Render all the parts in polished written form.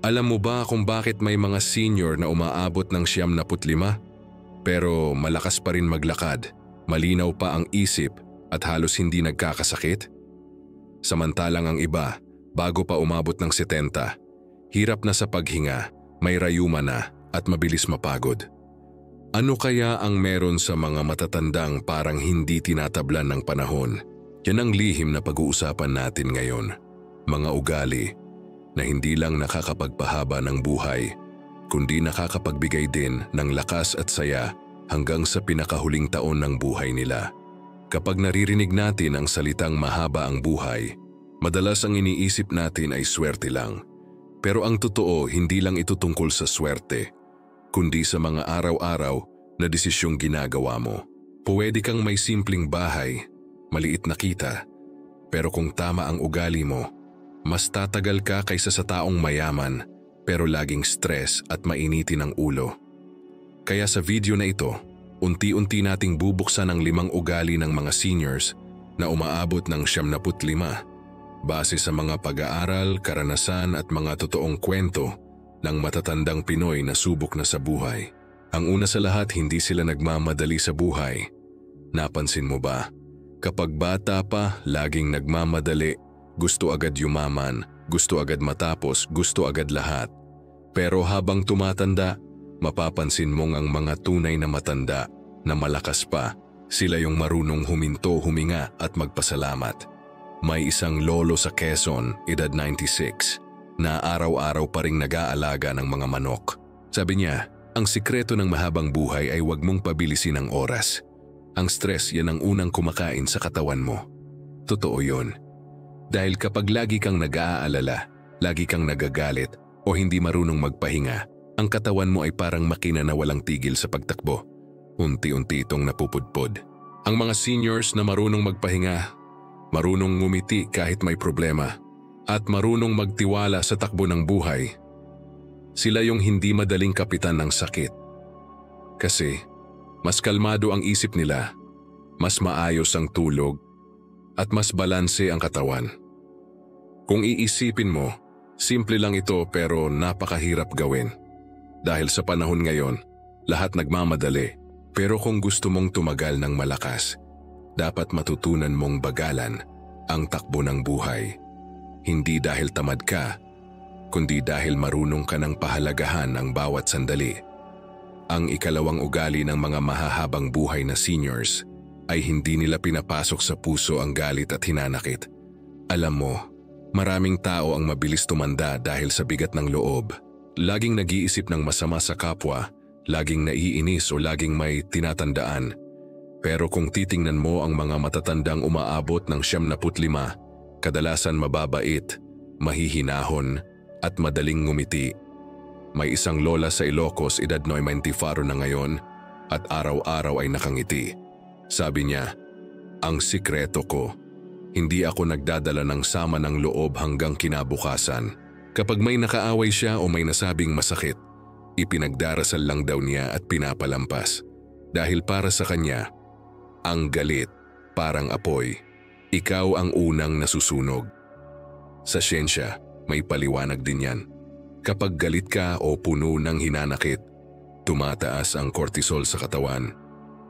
Alam mo ba kung bakit may mga senior na umaabot ng 75? Pero malakas pa rin maglakad, malinaw pa ang isip at halos hindi nagkakasakit? Samantalang ang iba, bago pa umabot ng 70, hirap na sa paghinga, may rayuma na at mabilis mapagod. Ano kaya ang meron sa mga matatandang parang hindi tinatablan ng panahon? Yan ang lihim na pag-uusapan natin ngayon. Mga ugali na hindi lang nakakapagpahaba ng buhay, kundi nakakapagbigay din ng lakas at saya hanggang sa pinakahuling taon ng buhay nila. Kapag naririnig natin ang salitang mahaba ang buhay, madalas ang iniisip natin ay swerte lang. Pero ang totoo, hindi lang ito tungkol sa swerte, kundi sa mga araw-araw na desisyong ginagawa mo. Pwede kang may simpleng bahay, maliit na kita, pero kung tama ang ugali mo, mas tatagal ka kaysa sa taong mayaman pero laging stress at mainitin ang ulo. Kaya sa video na ito, unti-unti nating bubuksan ang 5 ugali ng mga seniors na umaabot ng 75 base sa mga pag-aaral, karanasan at mga totoong kwento ng matatandang Pinoy na subok na sa buhay. Ang una sa lahat, hindi sila nagmamadali sa buhay. Napansin mo ba? Kapag bata pa, laging nagmamadali. Gusto agad yumaman, gusto agad matapos, gusto agad lahat. Pero habang tumatanda, mapapansin mong ang mga tunay na matanda na malakas pa, sila yung marunong huminto, huminga at magpasalamat. May isang lolo sa Quezon, edad 96, na araw-araw pa ring nag-aalaga ng mga manok. Sabi niya, ang sikreto ng mahabang buhay ay huwag mong pabilisin ang oras. Ang stress, yan ang unang kumakain sa katawan mo. Totoo yun. Dahil kapag lagi kang nag-aalala, lagi kang nagagalit o hindi marunong magpahinga, ang katawan mo ay parang makina na walang tigil sa pagtakbo. Unti-unti itong napupudpod. Ang mga seniors na marunong magpahinga, marunong ngumiti kahit may problema, at marunong magtiwala sa takbo ng buhay, sila yung hindi madaling kapitan ng sakit. Kasi mas kalmado ang isip nila, mas maayos ang tulog, at mas balanse ang katawan. Kung iisipin mo, simple lang ito pero napakahirap gawin. Dahil sa panahon ngayon, lahat nagmamadali. Pero kung gusto mong tumagal ng malakas, dapat matutunan mong bagalan ang takbo ng buhay. Hindi dahil tamad ka, kundi dahil marunong ka ng pahalagahan ang bawat sandali. Ang ikalawang ugali ng mga mahahabang buhay na seniors ay hindi nila pinapasok sa puso ang galit at hinanakit. Alam mo, maraming tao ang mabilis tumanda dahil sa bigat ng loob. Laging nag-iisip ng masama sa kapwa, laging naiinis o laging may tinatandaan. Pero kung titingnan mo ang mga matatandang umaabot ng 75, kadalasan mababait, mahihinahon at madaling ngumiti. May isang lola sa Ilocos, edad 94 na ngayon, at araw-araw ay nakangiti. Sabi niya, ang sikreto ko, hindi ako nagdadala ng sama ng loob hanggang kinabukasan. Kapag may nakaaway siya o may nasabing masakit, ipinagdarasal lang daw niya at pinapalampas. Dahil para sa kanya, ang galit parang apoy. Ikaw ang unang nasusunog. Sa siyensya, may paliwanag din yan. Kapag galit ka o puno ng hinanakit, tumataas ang cortisol sa katawan.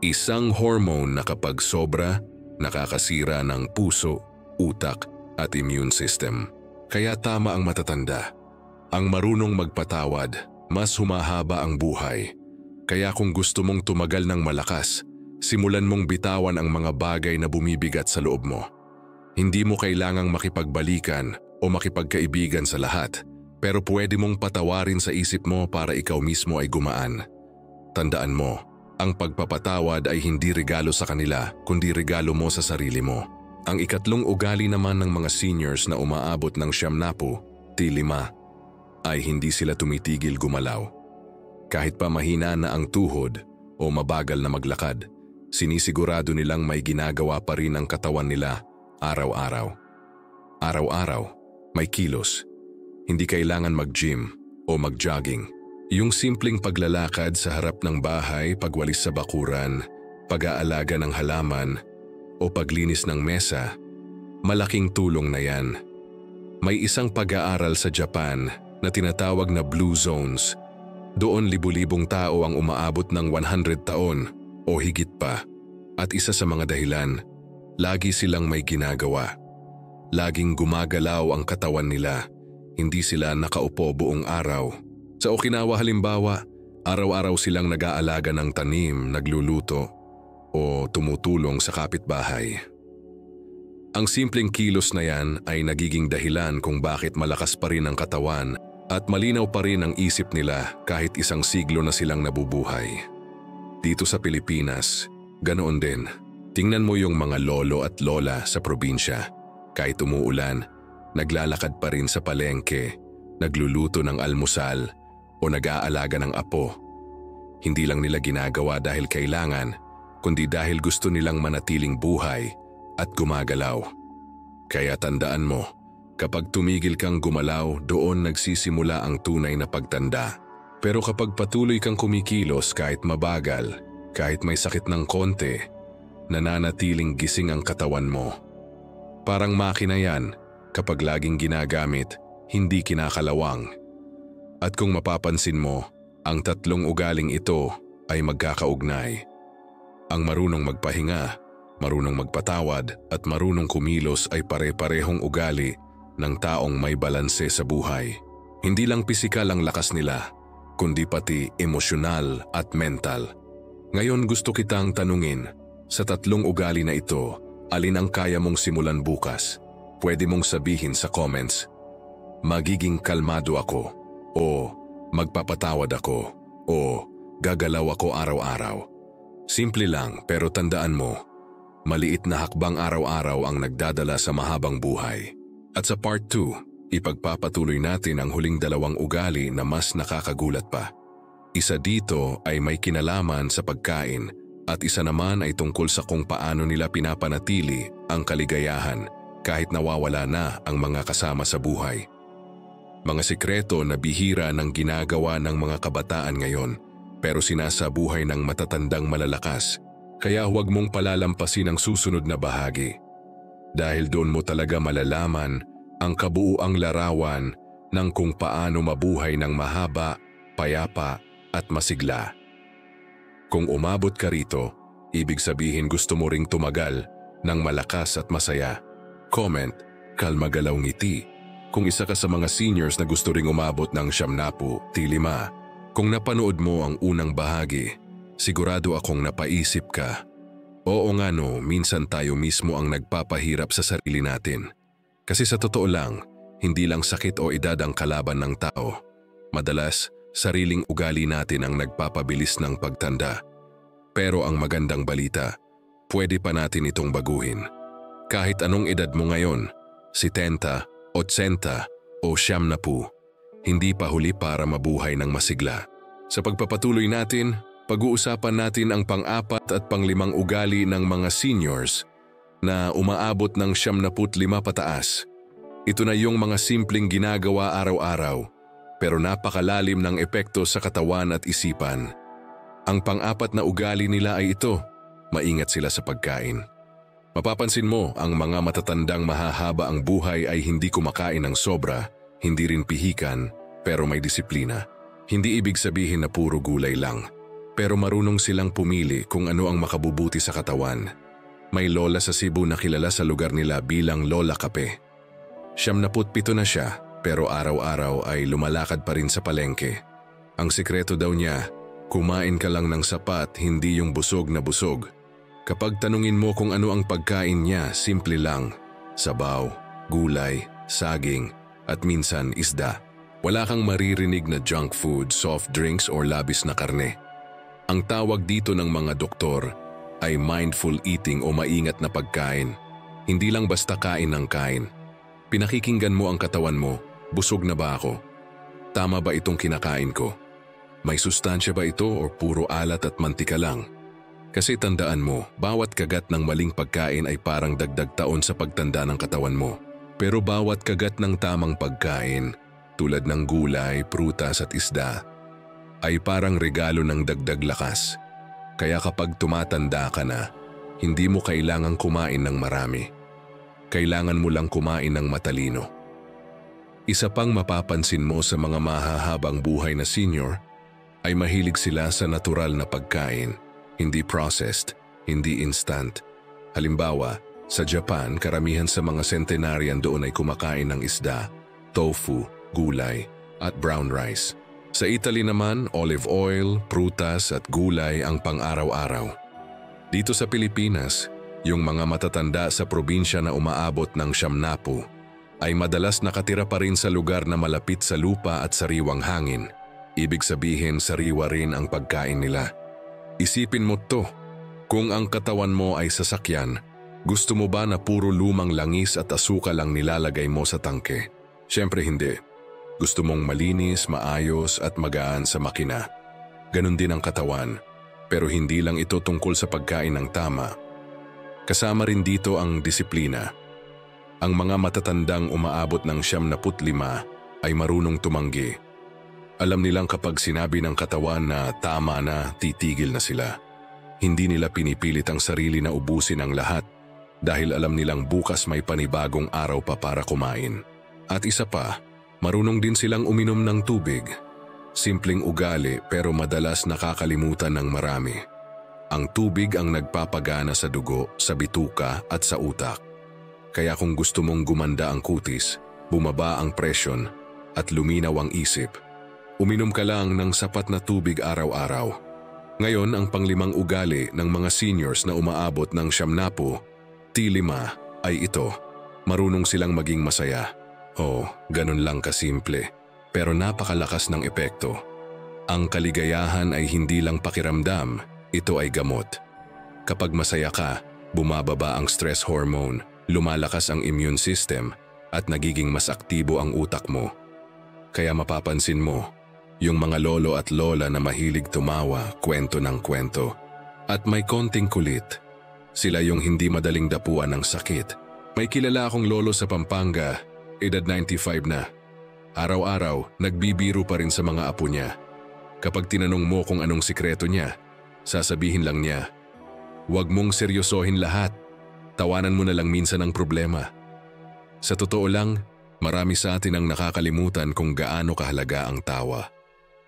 Isang hormone na kapag sobra, nakakasira ng puso, utak at immune system. Kaya tama ang matatanda. Ang marunong magpatawad, mas humahaba ang buhay. Kaya kung gusto mong tumagal ng malakas, simulan mong bitawan ang mga bagay na bumibigat sa loob mo. Hindi mo kailangang makipagbalikan o makipagkaibigan sa lahat, pero pwede mong patawarin sa isip mo para ikaw mismo ay gumaan. Tandaan mo, ang pagpapatawad ay hindi regalo sa kanila, kundi regalo mo sa sarili mo. Ang ikatlong ugali naman ng mga seniors na umaabot ng 75 ay hindi sila tumitigil gumalaw. Kahit pa mahina na ang tuhod o mabagal na maglakad, sinisigurado nilang may ginagawa pa rin ang katawan nila araw-araw. Araw-araw, may kilos. Hindi kailangan mag-gym o mag-jogging. Yung simpleng paglalakad sa harap ng bahay, pagwalis sa bakuran, pag-aalaga ng halaman, o paglinis ng mesa, malaking tulong na yan. May isang pag-aaral sa Japan na tinatawag na blue zones. Doon libu-libong tao ang umaabot ng 100 taon o higit pa. At isa sa mga dahilan, lagi silang may ginagawa. Laging gumagalaw ang katawan nila. Hindi sila nakaupo buong araw. Sa Okinawa halimbawa, araw-araw silang nag-aalaga ng tanim, nagluluto, o tumutulong sa kapitbahay. Ang simpleng kilos na yan ay nagiging dahilan kung bakit malakas pa rin ang katawan at malinaw pa rin ang isip nila kahit isang siglo na silang nabubuhay. Dito sa Pilipinas, ganoon din. Tingnan mo yung mga lolo at lola sa probinsya. Kahit umuulan, naglalakad pa rin sa palengke, nagluluto ng almusal o nag-aalaga ng apo. Hindi lang nila ginagawa dahil kailangan, kundi dahil gusto nilang manatiling buhay at gumagalaw. Kaya tandaan mo, kapag tumigil kang gumalaw, doon nagsisimula ang tunay na pagtanda. Pero kapag patuloy kang kumikilos kahit mabagal, kahit may sakit ng konti, nananatiling gising ang katawan mo. Parang makina yan, kapag laging ginagamit, hindi kinakalawang. At kung mapapansin mo, ang tatlong ugaling ito ay magkakaugnay. Ang marunong magpahinga, marunong magpatawad at marunong kumilos ay pare-parehong ugali ng taong may balanse sa buhay. Hindi lang pisikal ang lakas nila, kundi pati emosyonal at mental. Ngayon gusto kitang tanungin, sa tatlong ugali na ito, alin ang kaya mong simulan bukas? Pwede mong sabihin sa comments, magiging kalmado ako, o magpapatawad ako, o gagalaw ako araw-araw. Simple lang pero tandaan mo, maliit na hakbang araw-araw ang nagdadala sa mahabang buhay. At sa part 2, ipagpapatuloy natin ang huling dalawang ugali na mas nakakagulat pa. Isa dito ay may kinalaman sa pagkain at isa naman ay tungkol sa kung paano nila pinapanatili ang kaligayahan kahit nawawala na ang mga kasama sa buhay. Mga sikreto na bihira ng ginagawa ng mga kabataan ngayon pero sinasabuhay ng matatandang malalakas. Kaya huwag mong palalampasin ang susunod na bahagi. Dahil doon mo talaga malalaman ang kabuuang larawan ng kung paano mabuhay ng mahaba, payapa at masigla. Kung umabot ka rito, ibig sabihin gusto mo ring tumagal ng malakas at masaya. Comment, kalma galaw ngiti. Kung isa ka sa mga seniors na gusto ring umabot ng 90, 5. Kung napanood mo ang unang bahagi, sigurado akong napaisip ka. Oo nga no, minsan tayo mismo ang nagpapahirap sa sarili natin. Kasi sa totoo lang, hindi lang sakit o edad ang kalaban ng tao. Madalas, sariling ugali natin ang nagpapabilis ng pagtanda. Pero ang magandang balita, pwede pa natin itong baguhin. Kahit anong edad mo ngayon, 70, 80 o 90, hindi pa huli para mabuhay ng masigla. Sa pagpapatuloy natin, pag-uusapan natin ang pang-4 at pang-5 ugali ng mga seniors na umaabot ng 75 pataas. Ito na yung mga simpleng ginagawa araw-araw pero napakalalim ng epekto sa katawan at isipan. Ang pang-4 na ugali nila ay ito, maingat sila sa pagkain. Mapapansin mo ang mga matatandang mahahaba ang buhay ay hindi kumakain ng sobra, hindi rin pihikan, pero may disiplina. Hindi ibig sabihin na puro gulay lang. Pero marunong silang pumili kung ano ang makabubuti sa katawan. May lola sa Cebu na kilala sa lugar nila bilang Lola Kape. 77 na siya, pero araw-araw ay lumalakad pa rin sa palengke. Ang sikreto daw niya, kumain ka lang ng sapat, hindi yung busog na busog. Kapag tanungin mo kung ano ang pagkain niya, simple lang. Sabaw, gulay, saging, at minsan isda. Wala kang maririnig na junk food, soft drinks or labis na karne. Ang tawag dito ng mga doktor ay mindful eating o maingat na pagkain. Hindi lang basta kain ng kain. Pinakikinggan mo ang katawan mo, busog na ba ako? Tama ba itong kinakain ko? May sustansya ba ito o puro alat at mantika lang? Kasi tandaan mo, bawat kagat ng maling pagkain ay parang dagdag taon sa pagtanda ng katawan mo. Pero bawat kagat ng tamang pagkain, tulad ng gulay, prutas at isda, ay parang regalo ng dagdag lakas. Kaya kapag tumatanda ka na, hindi mo kailangang kumain ng marami. Kailangan mo lang kumain ng matalino. Isa pang mapapansin mo sa mga mahahabang buhay na senior ay mahilig sila sa natural na pagkain, hindi processed, hindi instant. Halimbawa, sa Japan, karamihan sa mga centenarian doon ay kumakain ng isda, tofu, gulay, at brown rice. Sa Italy naman, olive oil, prutas at gulay ang pang-araw-araw. Dito sa Pilipinas, yung mga matatanda sa probinsya na umaabot ng 70 ay madalas nakatira pa rin sa lugar na malapit sa lupa at sariwang hangin. Ibig sabihin, sariwa rin ang pagkain nila. Isipin mo to, kung ang katawan mo ay sasakyan, gusto mo ba na puro lumang langis at asukal lang nilalagay mo sa tangke? Siyempre hindi. Gusto mong malinis, maayos at magaan sa makina. Ganon din ang katawan, pero hindi lang ito tungkol sa pagkain ng tama. Kasama rin dito ang disiplina. Ang mga matatandang umaabot ng 75 ay marunong tumanggi. Alam nilang kapag sinabi ng katawan na tama na, titigil na sila. Hindi nila pinipilit ang sarili na ubusin ang lahat dahil alam nilang bukas may panibagong araw pa para kumain. At isa pa, marunong din silang uminom ng tubig. Simpleng ugali pero madalas nakakalimutan ng marami. Ang tubig ang nagpapagana sa dugo, sa bituka at sa utak. Kaya kung gusto mong gumanda ang kutis, bumaba ang presyon at luminaw ang isip, uminom ka lang ng sapat na tubig araw-araw. Ngayon, ang panglimang ugali ng mga seniors na umaabot ng 70, T5 ay ito. Marunong silang maging masaya. Ganun lang kasimple, pero napakalakas ng epekto. Ang kaligayahan ay hindi lang pakiramdam, ito ay gamot. Kapag masaya ka, bumababa ang stress hormone, lumalakas ang immune system at nagiging mas aktibo ang utak mo. Kaya mapapansin mo, yung mga lolo at lola na mahilig tumawa, kwento ng kwento, at may konting kulit. Sila yung hindi madaling dapuan ng sakit. May kilala akong lolo sa Pampanga, edad 95 na. Araw-araw, nagbibiro pa rin sa mga apo niya. Kapag tinanong mo kung anong sikreto niya, sasabihin lang niya, "Huwag mong seryosohin lahat. Tawanan mo na lang minsan ang problema." Sa totoo lang, marami sa atin ang nakakalimutan kung gaano kahalaga ang tawa.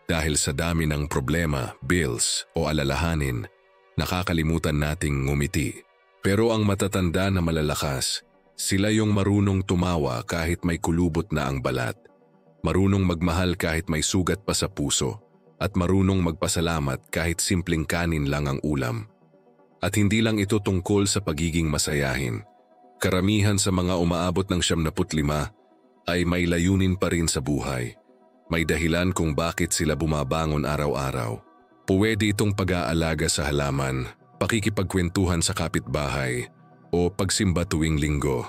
Dahil sa dami ng problema, bills o alalahanin, nakakalimutan nating ngumiti. Pero ang matatanda na malalakas, sila yung marunong tumawa kahit may kulubot na ang balat. Marunong magmahal kahit may sugat pa sa puso. At marunong magpasalamat kahit simpleng kanin lang ang ulam. At hindi lang ito tungkol sa pagiging masayahin. Karamihan sa mga umaabot ng 75 ay may layunin pa rin sa buhay. May dahilan kung bakit sila bumabangon araw-araw. Puwede itong pag-aalaga sa halaman, pakikipagkwentuhan sa kapitbahay, o pagsimba tuwing linggo.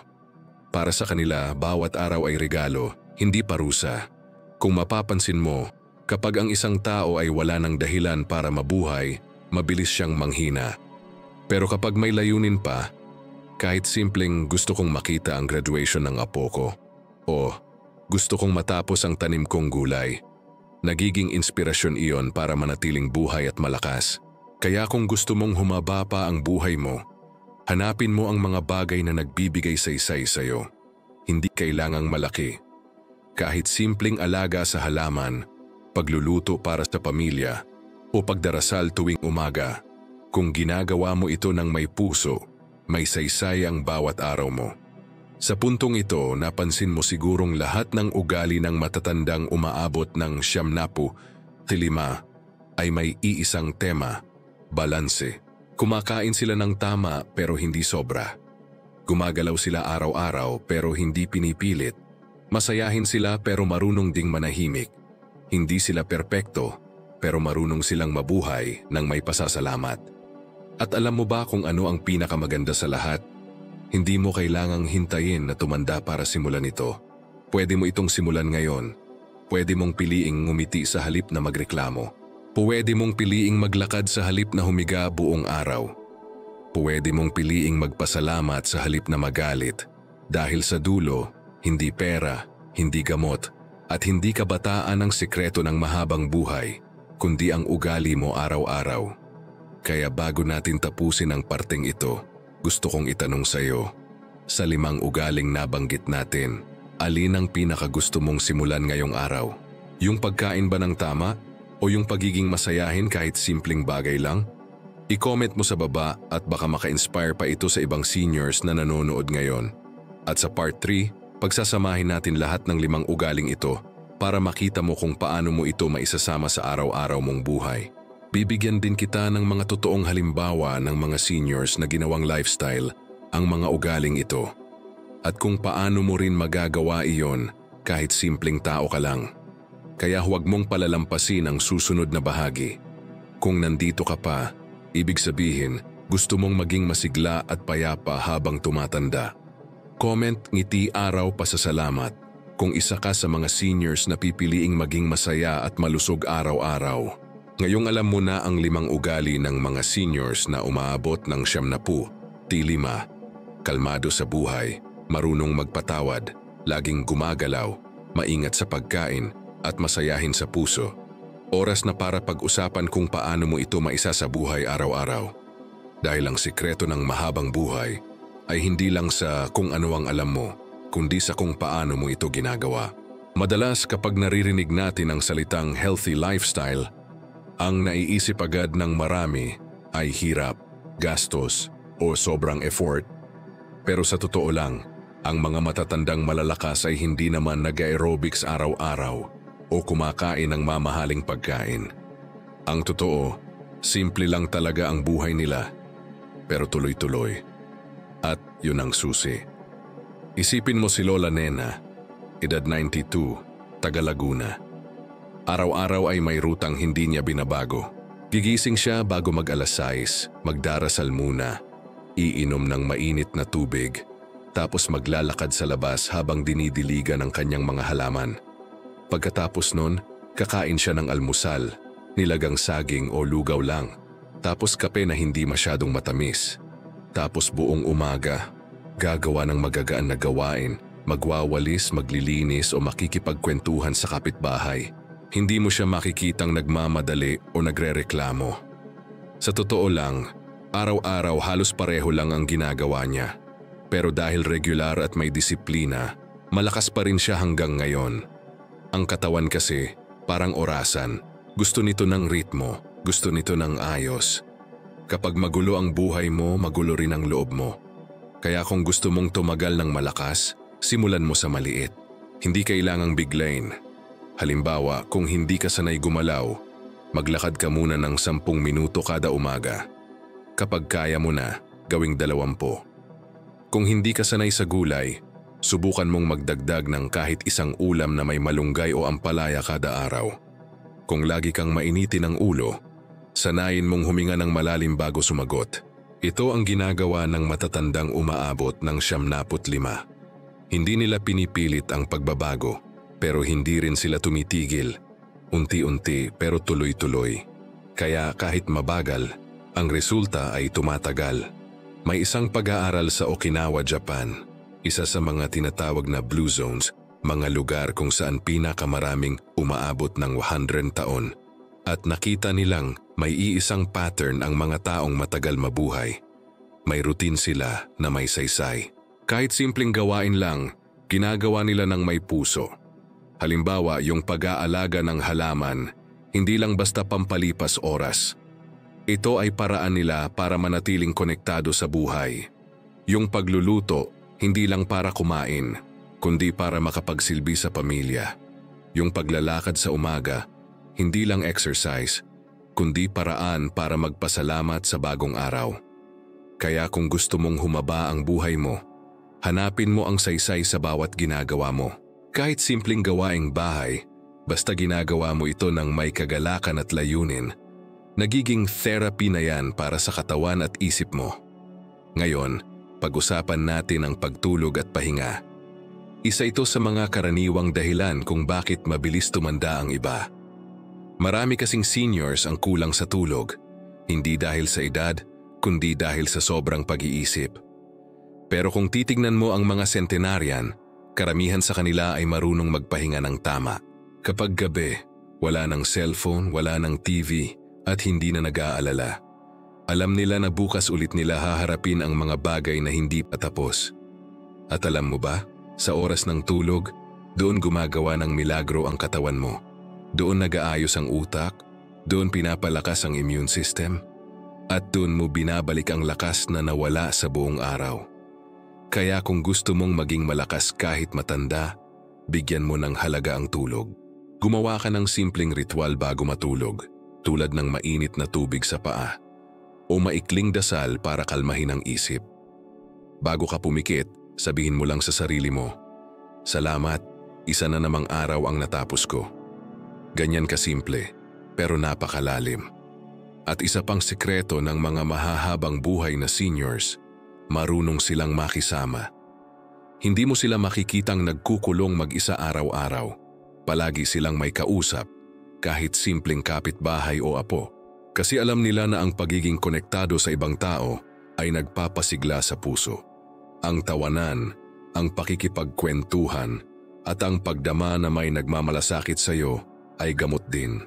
Para sa kanila, bawat araw ay regalo, hindi parusa. Kung mapapansin mo, kapag ang isang tao ay wala ng dahilan para mabuhay, mabilis siyang manghina. Pero kapag may layunin pa, kahit simpleng gusto kong makita ang graduation ng apo ko, o gusto kong matapos ang tanim kong gulay, nagiging inspirasyon iyon para manatiling buhay at malakas. Kaya kung gusto mong humaba pa ang buhay mo, hanapin mo ang mga bagay na nagbibigay saysay sa'yo. Hindi kailangang malaki. Kahit simpleng alaga sa halaman, pagluluto para sa pamilya, o pagdarasal tuwing umaga, kung ginagawa mo ito ng may puso, may saysay ang bawat araw mo. Sa puntong ito, napansin mo sigurong lahat ng ugali ng matatandang umaabot ng 75 ay may iisang tema, balanse. Kumakain sila ng tama pero hindi sobra. Gumagalaw sila araw-araw pero hindi pinipilit. Masayahin sila pero marunong ding manahimik. Hindi sila perpekto, pero marunong silang mabuhay nang may pasasalamat. At alam mo ba kung ano ang pinakamaganda sa lahat? Hindi mo kailangang hintayin na tumanda para simulan ito. Pwede mo itong simulan ngayon. Pwede mong piliing ngumiti sa halip na magreklamo. Pwede mong piliing maglakad sa halip na humiga buong araw. Pwede mong piliing magpasalamat sa halip na magalit. Dahil sa dulo, hindi pera, hindi gamot, at hindi kabataan ang sikreto ng mahabang buhay, kundi ang ugali mo araw-araw. Kaya bago natin tapusin ang parteng ito, gusto kong itanong sa'yo, sa 5 ugaling nabanggit natin, Alin ang pinakagusto mong simulan ngayong araw? Yung pagkain ba ng tama? O yung pagiging masayahin kahit simpleng bagay lang? I-comment mo sa baba at baka maka-inspire pa ito sa ibang seniors na nanonood ngayon. At sa part 3, pagsasamahin natin lahat ng 5 ugaling ito para makita mo kung paano mo ito maisasama sa araw-araw mong buhay. Bibigyan din kita ng mga totoong halimbawa ng mga seniors na ginawang lifestyle ang mga ugaling ito. At kung paano mo rin magagawa iyon kahit simpleng tao ka lang. Kaya huwag mong palalampasin ang susunod na bahagi. Kung nandito ka pa, ibig sabihin gusto mong maging masigla at payapa habang tumatanda. Comment, ngiti, araw, pasasalamat kung isa ka sa mga seniors na pipiliing maging masaya at malusog araw-araw. Ngayong alam mo na ang 5 ugali ng mga seniors na umaabot ng 75. Kalmado sa buhay, marunong magpatawad, laging gumagalaw, maingat sa pagkain, at masayahin sa puso. Oras na para pag-usapan kung paano mo ito maisa sa buhay araw-araw. Dahil ang sikreto ng mahabang buhay ay hindi lang sa kung ano ang alam mo, kundi sa kung paano mo ito ginagawa. Madalas kapag naririnig natin ang salitang healthy lifestyle, ang naiisip agad ng marami ay hirap, gastos, o sobrang effort. Pero sa totoo lang, ang mga matatandang malalakas ay hindi naman nag-aerobics araw-araw o kumakain ng mamahaling pagkain. Ang totoo, simple lang talaga ang buhay nila, pero tuloy-tuloy. At yun ang susi. Isipin mo si Lola Nena, edad 92, taga Laguna. Araw-araw ay may rutang hindi niya binabago. Gigising siya bago mag-alas 6, magdarasal muna, iinom ng mainit na tubig, tapos maglalakad sa labas habang dinidiligan ang kanyang mga halaman. Pagkatapos nun, kakain siya ng almusal, nilagang saging o lugaw lang, tapos kape na hindi masyadong matamis. Tapos buong umaga, gagawa ng magagaan na gawain, magwawalis, maglilinis o makikipagkwentuhan sa kapitbahay. Hindi mo siya makikitang nagmamadali o nagrereklamo. Sa totoo lang, araw-araw halos pareho lang ang ginagawa niya. Pero dahil regular at may disiplina, malakas pa rin siya hanggang ngayon. Ang katawan kasi, parang orasan. Gusto nito ng ritmo, gusto nito ng ayos. Kapag magulo ang buhay mo, magulo rin ang loob mo. Kaya kung gusto mong tumagal ng malakas, simulan mo sa maliit. Hindi kailangang biglain. Halimbawa, kung hindi ka sanay gumalaw, maglakad ka muna ng 10 minuto kada umaga. Kapag kaya mo na, gawing 20. Kung hindi ka sanay sa gulay, subukan mong magdagdag ng kahit isang ulam na may malunggay o ampalaya kada araw. Kung lagi kang mainitin ang ulo, sanayin mong huminga ng malalim bago sumagot. Ito ang ginagawa ng matatandang umaabot ng 75. Hindi nila pinipilit ang pagbabago, pero hindi rin sila tumitigil. Unti-unti pero tuloy-tuloy. Kaya kahit mabagal, ang resulta ay tumatagal. May isang pag-aaral sa Okinawa, Japan, isa sa mga tinatawag na Blue Zones, mga lugar kung saan pinakamaraming umaabot ng 100 taon. At nakita nilang may iisang pattern ang mga taong matagal mabuhay. May routine sila na may saysay. Kahit simpleng gawain lang, ginagawa nila ng may puso. Halimbawa, yung pag-aalaga ng halaman, hindi lang basta pampalipas oras. Ito ay paraan nila para manatiling konektado sa buhay. Yung pagluluto, hindi lang para kumain, kundi para makapagsilbi sa pamilya. Yung paglalakad sa umaga, hindi lang exercise, kundi paraan para magpasalamat sa bagong araw. Kaya kung gusto mong humaba ang buhay mo, hanapin mo ang saysay sa bawat ginagawa mo. Kahit simpleng gawaing bahay, basta ginagawa mo ito ng may kagalakan at layunin, nagiging therapy na yan para sa katawan at isip mo. Ngayon, pag-usapan natin ang pagtulog at pahinga. Isa ito sa mga karaniwang dahilan kung bakit mabilis tumanda ang iba. Marami kasing seniors ang kulang sa tulog, hindi dahil sa edad, kundi dahil sa sobrang pag-iisip. Pero kung titignan mo ang mga centenarian, karamihan sa kanila ay marunong magpahinga ng tama. Kapag gabi, wala ng cellphone, wala ng TV, at hindi na nag-aalala. Alam nila na bukas ulit nila haharapin ang mga bagay na hindi pa tapos. At alam mo ba, Sa oras ng tulog, doon gumagawa ng milagro ang katawan mo. Doon nag-aayos ang utak, doon pinapalakas ang immune system, at doon mo binabalik ang lakas na nawala sa buong araw. Kaya kung gusto mong maging malakas kahit matanda, bigyan mo ng halaga ang tulog. Gumawa ka ng simpleng ritual bago matulog, tulad ng mainit na tubig sa paa, o maikling dasal para kalmahin ang isip. Bago ka pumikit, sabihin mo lang sa sarili mo, "Salamat, isa na namang araw ang natapos ko." Ganyan kasimple, pero napakalalim. At isa pang sikreto ng mga mahahabang buhay na seniors, marunong silang makisama. Hindi mo sila makikitang nagkukulong mag-isa araw-araw. Palagi silang may kausap, kahit simpleng kapitbahay o apo. Kasi alam nila na ang pagiging konektado sa ibang tao ay nagpapasigla sa puso. Ang tawanan, ang pakikipagkwentuhan, at ang pagdama na may nagmamalasakit sa iyo ay gamot din.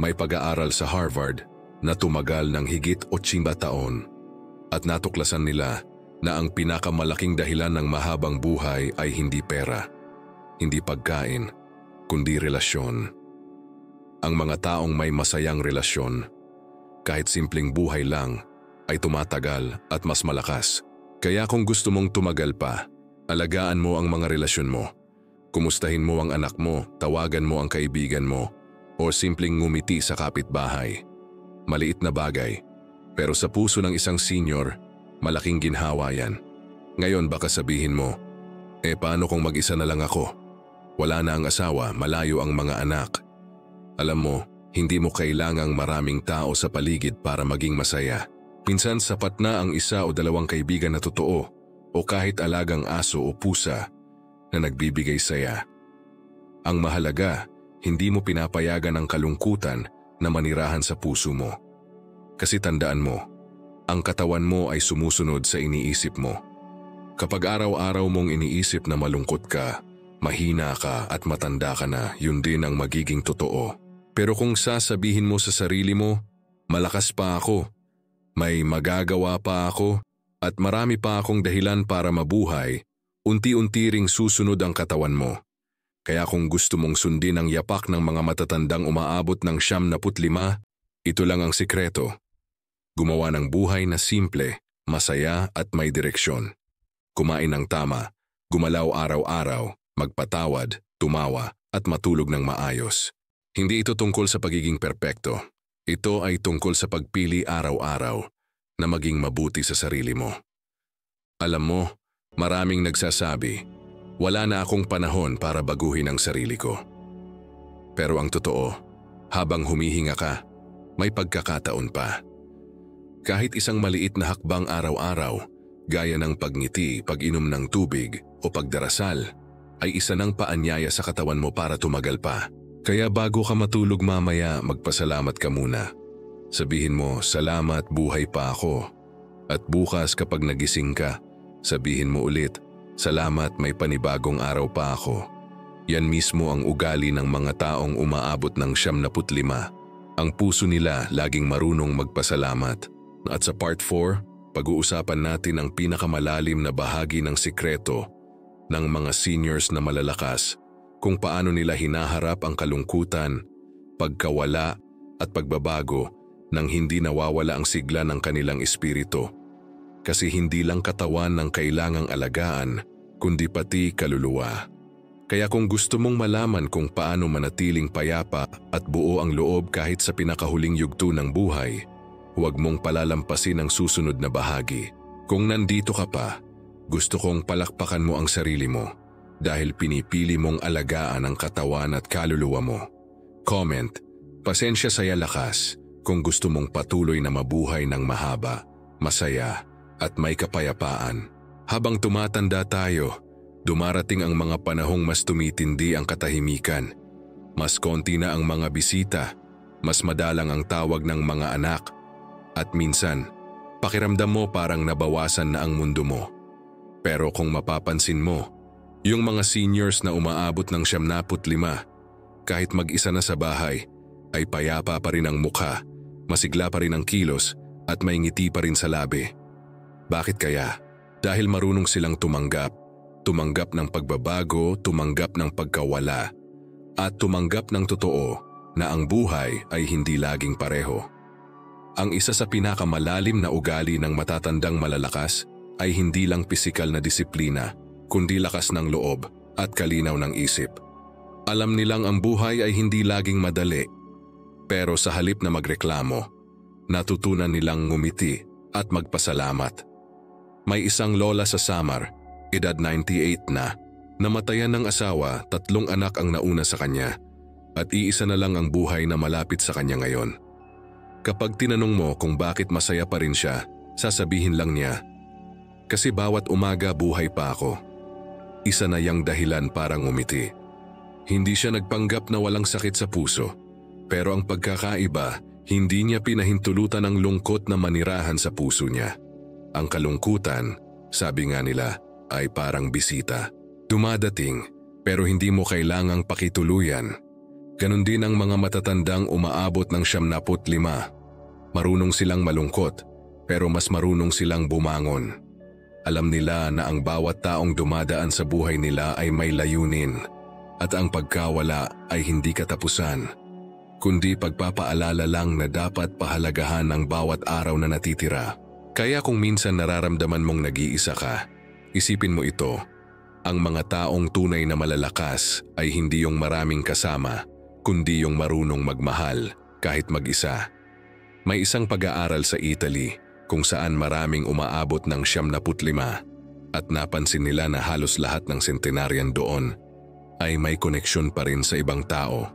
May pag-aaral sa Harvard na tumagal ng higit 80 taon at natuklasan nila na ang pinakamalaking dahilan ng mahabang buhay ay hindi pera, hindi pagkain, kundi relasyon. Ang mga taong may masayang relasyon, kahit simpleng buhay lang, ay tumatagal at mas malakas. Kaya kung gusto mong tumagal pa, alagaan mo ang mga relasyon mo. Kumustahin mo ang anak mo, tawagan mo ang kaibigan mo, o simpleng ngumiti sa kapitbahay. Maliit na bagay, pero sa puso ng isang senior, malaking ginhawa yan. Ngayon baka sabihin mo, paano kung mag-isa na lang ako? Wala na ang asawa, malayo ang mga anak. Alam mo, hindi mo kailangang maraming tao sa paligid para maging masaya. Minsan sapat na ang isa o dalawang kaibigan na totoo o kahit alagang aso o pusa na nagbibigay saya. Ang mahalaga, hindi mo pinapayagan ang kalungkutan na manirahan sa puso mo. Kasi tandaan mo, ang katawan mo ay sumusunod sa iniisip mo. Kapag araw-araw mong iniisip na malungkot ka, mahina ka at matanda ka na, yun din ang magiging totoo. Pero kung sasabihin mo sa sarili mo, malakas pa ako, may magagawa pa ako, at marami pa akong dahilan para mabuhay, unti-unti ring susunod ang katawan mo. Kaya kung gusto mong sundin ang yapak ng mga matatandang umaabot ng 75, ito lang ang sikreto. Gumawa ng buhay na simple, masaya at may direksyon. Kumain ng tama, gumalaw araw-araw, magpatawad, tumawa at matulog ng maayos. Hindi ito tungkol sa pagiging perpekto. Ito ay tungkol sa pagpili araw-araw na maging mabuti sa sarili mo. Alam mo, maraming nagsasabi, wala na akong panahon para baguhin ang sarili ko. Pero ang totoo, habang humihinga ka, may pagkakataon pa. Kahit isang maliit na hakbang araw-araw, gaya ng pagngiti, pag-inom ng tubig o pagdarasal, ay isa ng paanyaya sa katawan mo para tumagal pa. Kaya bago ka matulog mamaya, magpasalamat ka muna. Sabihin mo, "Salamat, buhay pa ako." At bukas kapag nagising ka, sabihin mo ulit, "Salamat, may panibagong araw pa ako." Yan mismo ang ugali ng mga taong umaabot ng 75. Ang puso nila laging marunong magpasalamat. At sa part 4, pag-uusapan natin ang pinakamalalim na bahagi ng sikreto ng mga seniors na malalakas, kung paano nila hinaharap ang kalungkutan, pagkawala at pagbabago nang hindi nawawala ang sigla ng kanilang espiritu. Kasi hindi lang katawan ang kailangang alagaan, kundi pati kaluluwa. Kaya kung gusto mong malaman kung paano manatiling payapa at buo ang loob kahit sa pinakahuling yugto ng buhay, huwag mong palalampasin ang susunod na bahagi. Kung nandito ka pa, gusto kong palakpakan mo ang sarili mo. Dahil pinipili mong alagaan ang katawan at kaluluwa mo. Comment, "Pasensya saya lakas" kung gusto mong patuloy na mabuhay ng mahaba, masaya at may kapayapaan. Habang tumatanda tayo, dumarating ang mga panahong mas tumitindi ang katahimikan. Mas konti na ang mga bisita, mas madalang ang tawag ng mga anak, at minsan, pakiramdam mo parang nabawasan na ang mundo mo. Pero kung mapapansin mo, yung mga seniors na umaabot ng 75, kahit mag-isa na sa bahay, ay payapa pa rin ang mukha, masigla pa rin ang kilos at may ngiti pa rin sa labi. Bakit kaya? Dahil marunong silang tumanggap tumanggap ng pagbabago, tumanggap ng pagkawala, at tumanggap ng totoo na ang buhay ay hindi laging pareho. Ang isa sa pinakamalalim na ugali ng matatandang malalakas ay hindi lang pisikal na disiplina, kundi lakas ng loob at kalinaw ng isip. Alam nilang ang buhay ay hindi laging madali, pero sa halip na magreklamo, natutunan nilang ngumiti at magpasalamat. May isang lola sa Samar, edad 98 na, namatayan ng asawa, 3 anak ang nauna sa kanya, at iisa na lang ang buhay na malapit sa kanya ngayon. Kapag tinanong mo kung bakit masaya pa rin siya, sasabihin lang niya, "Kasi bawat umaga buhay pa ako." Isa na yang dahilan para ngumiti. Hindi siya nagpanggap na walang sakit sa puso, pero ang pagkakaiba, hindi niya pinahintulutan ang lungkot na manirahan sa puso niya. Ang kalungkutan, sabi nga nila, ay parang bisita. Dumadating, pero hindi mo kailangang pakituluyan. Ganon din ang mga matatandang umaabot ng 75. Marunong silang malungkot, pero mas marunong silang bumangon. Alam nila na ang bawat taong dumadaan sa buhay nila ay may layunin, at ang pagkawala ay hindi katapusan, kundi pagpapaalala lang na dapat pahalagahan ang bawat araw na natitira. Kaya kung minsan nararamdaman mong nag-iisa ka, isipin mo ito, ang mga taong tunay na malalakas ay hindi yung maraming kasama, kundi yung marunong magmahal kahit mag-isa. May isang pag-aaral sa Italy kung saan maraming umaabot ng 75 at napansin nila na halos lahat ng centenarian doon ay may koneksyon pa rin sa ibang tao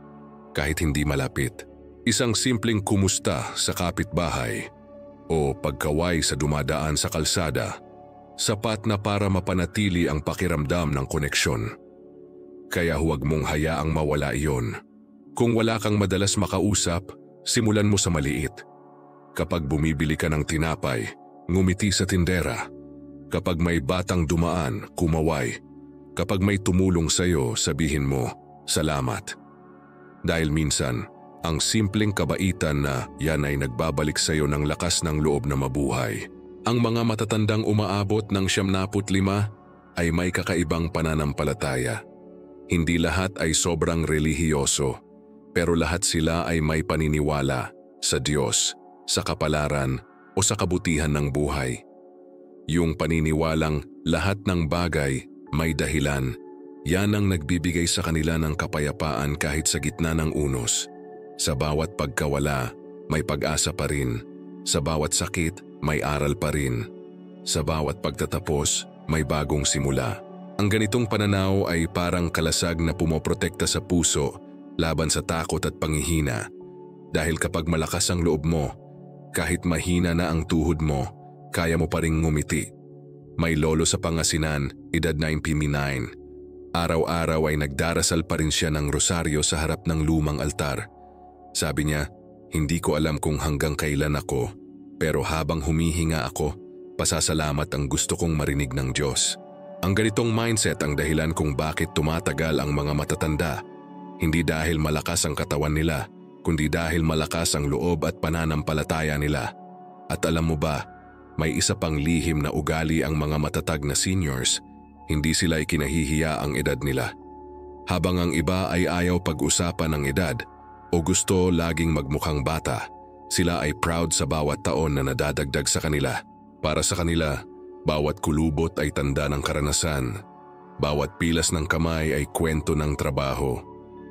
kahit hindi malapit. Isang simpleng kumusta sa kapitbahay o pagkaway sa dumadaan sa kalsada, sapat na para mapanatili ang pakiramdam ng koneksyon. Kaya huwag mong hayaang mawala iyon. Kung wala kang madalas makausap, simulan mo sa maliit. Kapag bumibili ka ng tinapay, ngumiti sa tindera. Kapag may batang dumaan, kumaway. Kapag may tumulong sa'yo, sabihin mo, "Salamat." Dahil minsan, ang simpleng kabaitan na yan ay nagbabalik sa'yo ng lakas ng loob na mabuhay. Ang mga matatandang umaabot ng 75 ay may kakaibang pananampalataya. Hindi lahat ay sobrang relihiyoso, pero lahat sila ay may paniniwala sa Diyos, sa kapalaran o sa kabutihan ng buhay. Yung paniniwalang lahat ng bagay may dahilan, yan ang nagbibigay sa kanila ng kapayapaan kahit sa gitna ng unos. Sa bawat pagkawala, may pag-asa pa rin. Sa bawat sakit, may aral pa rin. Sa bawat pagtatapos, may bagong simula. Ang ganitong pananaw ay parang kalasag na pumoprotekta sa puso laban sa takot at panghihina. Dahil kapag malakas ang loob mo, kahit mahina na ang tuhod mo, kaya mo pa ring ngumiti. May lolo sa Pangasinan, edad 99. Araw-araw ay nagdarasal pa rin siya ng rosaryo sa harap ng lumang altar. Sabi niya, "Hindi ko alam kung hanggang kailan ako, pero habang humihinga ako, pasasalamat ang gusto kong marinig ng Diyos." Ang ganitong mindset ang dahilan kung bakit tumatagal ang mga matatanda. Hindi dahil malakas ang katawan nila, kundi dahil malakas ang loob at pananampalataya nila. At alam mo ba, may isa pang lihim na ugali ang mga matatag na seniors, hindi sila ay kinahihiya ang edad nila. Habang ang iba ay ayaw pag-usapan ng edad o gusto laging magmukhang bata, sila ay proud sa bawat taon na nadadagdag sa kanila. Para sa kanila, bawat kulubot ay tanda ng karanasan, bawat pilas ng kamay ay kwento ng trabaho,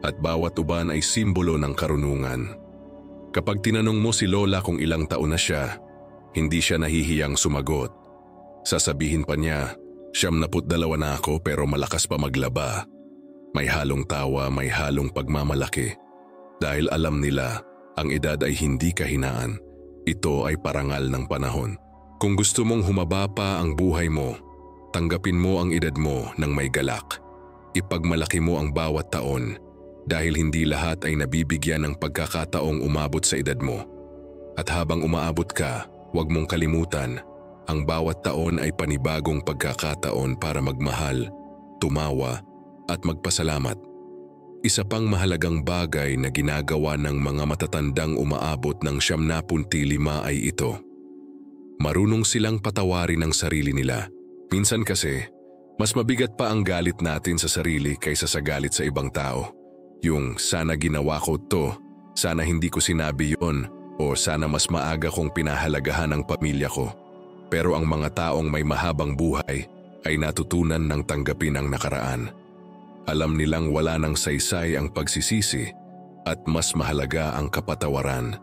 at bawat uban ay simbolo ng karunungan. Kapag tinanong mo si Lola kung ilang taon na siya, hindi siya nahihiyang sumagot. Sasabihin pa niya, 72 na ako pero malakas pa maglaba. May halong tawa, may halong pagmamalaki. Dahil alam nila, ang edad ay hindi kahinaan. Ito ay parangal ng panahon. Kung gusto mong humaba pa ang buhay mo, tanggapin mo ang edad mo ng may galak. Ipagmalaki mo ang bawat taon, dahil hindi lahat ay nabibigyan ng pagkakataong umabot sa edad mo. At habang umaabot ka, huwag mong kalimutan, ang bawat taon ay panibagong pagkakataon para magmahal, tumawa, at magpasalamat. Isa pang mahalagang bagay na ginagawa ng mga matatandang umaabot ng 75 ay ito. Marunong silang patawarin ang sarili nila. Minsan kasi, Mas mabigat pa ang galit natin sa sarili kaysa sa galit sa ibang tao. Yung sana ginawa ko to, sana hindi ko sinabi yon, o sana mas maaga kong pinahalagahan ang pamilya ko. Pero ang mga taong may mahabang buhay ay natutunan ng tanggapin ang nakaraan. Alam nilang wala ng saysay ang pagsisisi at mas mahalaga ang kapatawaran.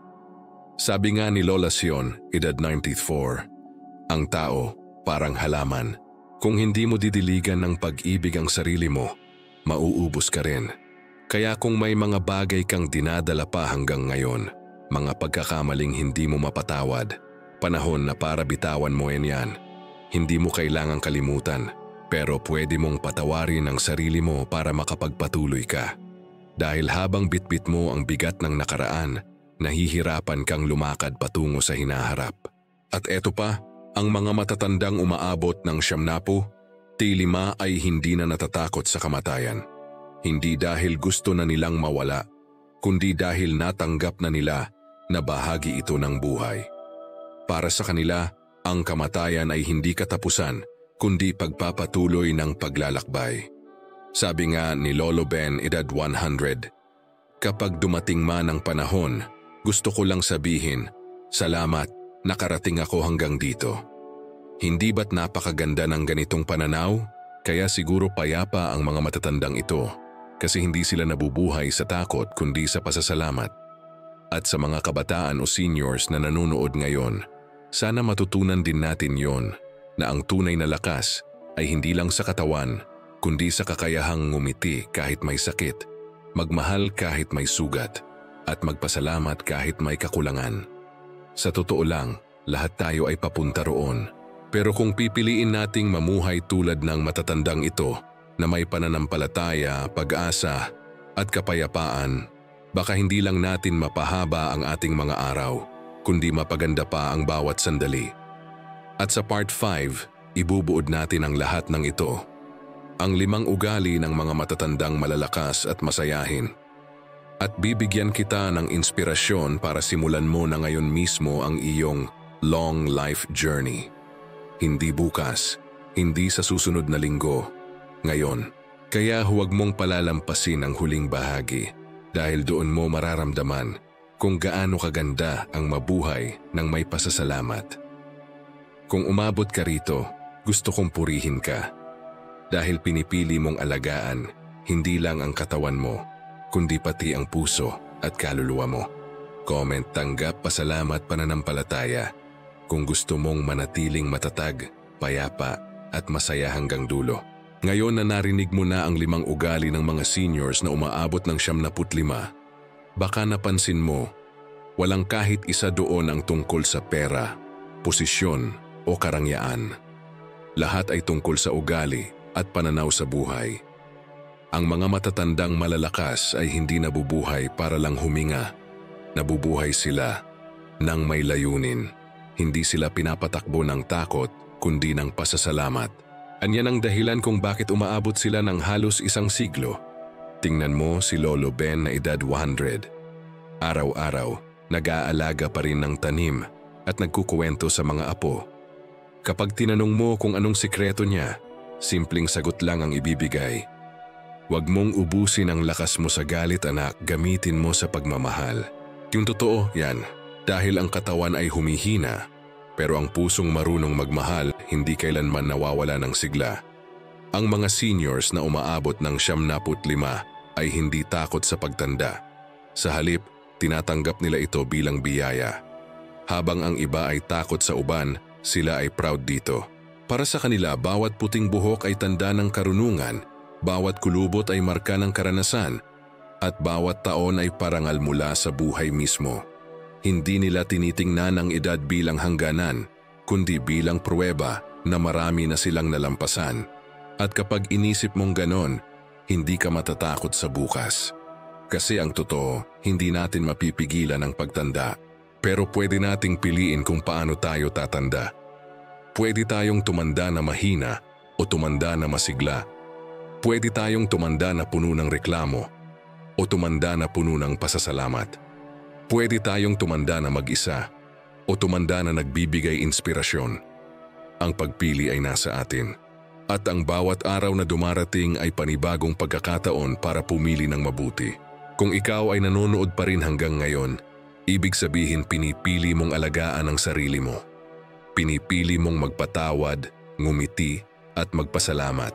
Sabi nga ni Lola Sion, edad 94, ang tao parang halaman. Kung hindi mo didiligan ng pag-ibig ang sarili mo, mauubos ka rin. Kaya kung may mga bagay kang dinadala pa hanggang ngayon, mga pagkakamaling hindi mo mapatawad, panahon na para bitawan mo yan. Hindi mo kailangang kalimutan, pero pwede mong patawarin ang sarili mo para makapagpatuloy ka. Dahil habang bitbit mo ang bigat ng nakaraan, nahihirapan kang lumakad patungo sa hinaharap. At eto pa, ang mga matatandang umaabot ng 70, tilima ay hindi na natatakot sa kamatayan. Hindi dahil gusto na nilang mawala, kundi dahil natanggap na nila na bahagi ito ng buhay. Para sa kanila, ang kamatayan ay hindi katapusan, kundi pagpapatuloy ng paglalakbay. Sabi nga ni Lolo Ben, edad 100, kapag dumating man ang panahon, gusto ko lang sabihin, salamat, nakarating ako hanggang dito. Hindi ba't napakaganda ng ganitong pananaw? Kaya siguro payapa ang mga matatandang ito, kasi hindi sila nabubuhay sa takot kundi sa pasasalamat. At sa mga kabataan o seniors na nanonood ngayon, sana matutunan din natin yon, na ang tunay na lakas ay hindi lang sa katawan, kundi sa kakayahang ngumiti kahit may sakit, magmahal kahit may sugat, at magpasalamat kahit may kakulangan. Sa totoo lang, lahat tayo ay papunta roon. Pero kung pipiliin nating mamuhay tulad ng matatandang ito na may pananampalataya, pag-asa at kapayapaan, baka hindi lang natin mapahaba ang ating mga araw, kundi mapaganda pa ang bawat sandali. At sa part 5, ibubuod natin ang lahat ng ito. Ang 5 ugali ng mga matatandang malalakas at masayahin. At bibigyan kita ng inspirasyon para simulan mo na ngayon mismo ang iyong long life journey. Hindi bukas, hindi sa susunod na linggo, ngayon. Kaya huwag mong palalampasin ang huling bahagi dahil doon mo mararamdaman kung gaano kaganda ang mabuhay ng may pasasalamat. Kung umabot ka rito, gusto kong purihin ka dahil pinipili mong alagaan hindi lang ang katawan mo, kundi pati ang puso at kaluluwa mo. Comment, tanggap, pasalamat, pananampalataya kung gusto mong manatiling matatag, payapa at masaya hanggang dulo. Ngayon na narinig mo na ang 5 ugali ng mga seniors na umaabot ng 75, baka napansin mo, walang kahit isa doon ang tungkol sa pera, posisyon o karangyaan. Lahat ay tungkol sa ugali at pananaw sa buhay. Ang mga matatandang malalakas ay hindi nabubuhay para lang huminga. Nabubuhay sila nang may layunin. Hindi sila pinapatakbo ng takot kundi ng pasasalamat. Anyan ang dahilan kung bakit umaabot sila ng halos 1 siglo. Tingnan mo si Lolo Ben na edad 100. Araw-araw, nag-aalaga pa rin ng tanim at nagkukuwento sa mga apo. Kapag tinanong mo kung anong sikreto niya, simpleng sagot lang ang ibibigay. Huwag mong ubusin ang lakas mo sa galit, anak, gamitin mo sa pagmamahal. Yung totoo, yan. Dahil ang katawan ay humihina, pero ang pusong marunong magmahal hindi kailanman nawawala ng sigla. Ang mga seniors na umaabot ng 75 ay hindi takot sa pagtanda. Sa halip, tinatanggap nila ito bilang biyaya. Habang ang iba ay takot sa uban, sila ay proud dito. Para sa kanila, bawat puting buhok ay tanda ng karunungan, bawat kulubot ay marka ng karanasan, at bawat taon ay parangal mula sa buhay mismo. Hindi nila tinitingnan ang edad bilang hangganan, kundi bilang pruweba na marami na silang nalampasan. At kapag inisip mong ganon, hindi ka matatakot sa bukas. Kasi ang totoo, hindi natin mapipigilan ang pagtanda. Pero pwede nating piliin kung paano tayo tatanda. Pwede tayong tumanda na mahina o tumanda na masigla. Pwede tayong tumanda na puno ng reklamo o tumanda na puno ng pasasalamat. Pwede tayong tumanda na mag-isa o tumanda na nagbibigay inspirasyon. Ang pagpili ay nasa atin. At ang bawat araw na dumarating ay panibagong pagkakataon para pumili ng mabuti. Kung ikaw ay nanonood pa rin hanggang ngayon, ibig sabihin pinipili mong alagaan ang sarili mo. Pinipili mong magpatawad, ngumiti at magpasalamat.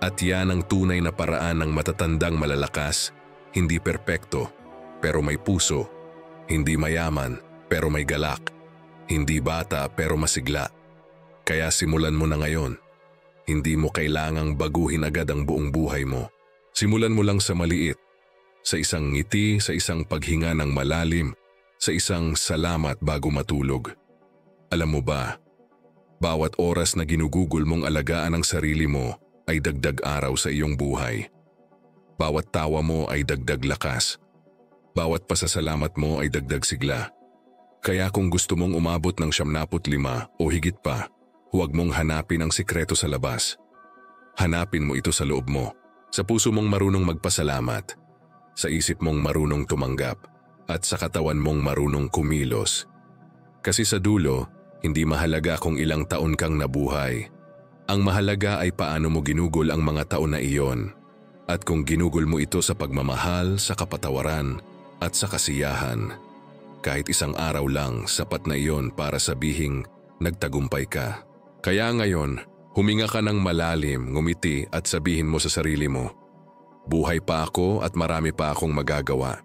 At yan ang tunay na paraan ng matatandang malalakas, hindi perpekto, pero may puso. Hindi mayaman, pero may galak. Hindi bata, pero masigla. Kaya simulan mo na ngayon. Hindi mo kailangang baguhin agad ang buong buhay mo. Simulan mo lang sa maliit. Sa isang ngiti, sa isang paghinga ng malalim, sa isang salamat bago matulog. Alam mo ba, bawat oras na ginugugol mong alagaan ang sarili mo ay dagdag araw sa iyong buhay. Bawat tawa mo ay dagdag lakas. Bawat pasasalamat mo ay dagdag sigla. Kaya kung gusto mong umabot ng 75 o higit pa, huwag mong hanapin ang sikreto sa labas. Hanapin mo ito sa loob mo, sa puso mong marunong magpasalamat, sa isip mong marunong tumanggap, at sa katawan mong marunong kumilos. Kasi sa dulo, hindi mahalaga kung ilang taon kang nabuhay. Ang mahalaga ay paano mo ginugol ang mga taon na iyon. At kung ginugol mo ito sa pagmamahal, sa kapatawaran, at sa kasiyahan, kahit isang araw lang sapat na iyon para sabihing nagtagumpay ka. Kaya ngayon, huminga ka ng malalim, ngumiti at sabihin mo sa sarili mo, buhay pa ako at marami pa akong magagawa.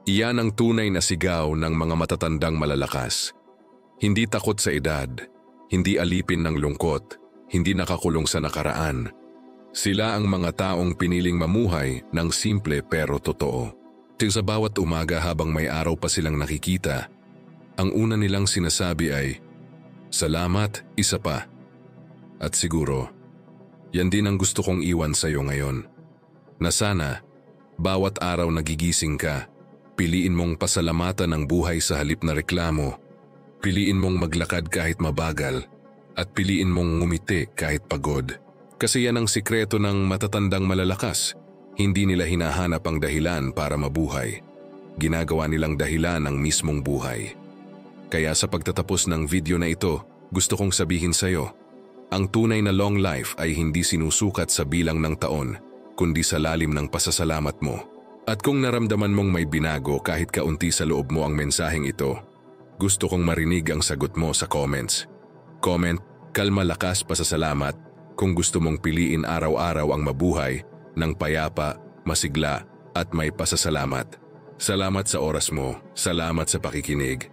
Iyan ang tunay na sigaw ng mga matatandang malalakas. Hindi takot sa edad, hindi alipin ng lungkot, hindi nakakulong sa nakaraan. Sila ang mga taong piniling mamuhay ng simple pero totoo. Sa bawat umaga habang may araw pa silang nakikita, ang una nilang sinasabi ay, salamat, isa pa. At siguro, yan din ang gusto kong iwan sa'yo ngayon. Na sana, bawat araw nagigising ka, piliin mong pasalamatan ang buhay sa halip na reklamo. Piliin mong maglakad kahit mabagal, at piliin mong ngumiti kahit pagod. Kasi yan ang sikreto ng matatandang malalakas. Hindi nila hinahanap ang dahilan para mabuhay. Ginagawa nilang dahilan ang mismong buhay. Kaya sa pagtatapos ng video na ito, gusto kong sabihin sa'yo, ang tunay na long life ay hindi sinusukat sa bilang ng taon, kundi sa lalim ng pasasalamat mo. At kung naramdaman mong may binago kahit kaunti sa loob mo ang mensaheng ito, gusto kong marinig ang sagot mo sa comments. Comment, kalma, lakas, pasasalamat kung gusto mong piliin araw-araw ang mabuhay ng payapa, masigla at may pasasalamat. Salamat sa oras mo, salamat sa pakikinig,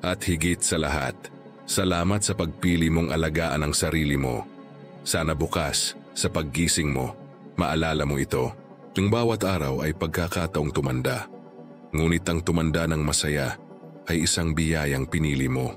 at higit sa lahat, salamat sa pagpili mong alagaan ang sarili mo. Sana bukas, sa paggising mo, maalala mo ito. Yung bawat araw ay pagkakataong tumanda. Ngunit ang tumanda ng masaya ay isang biyayang pinili mo.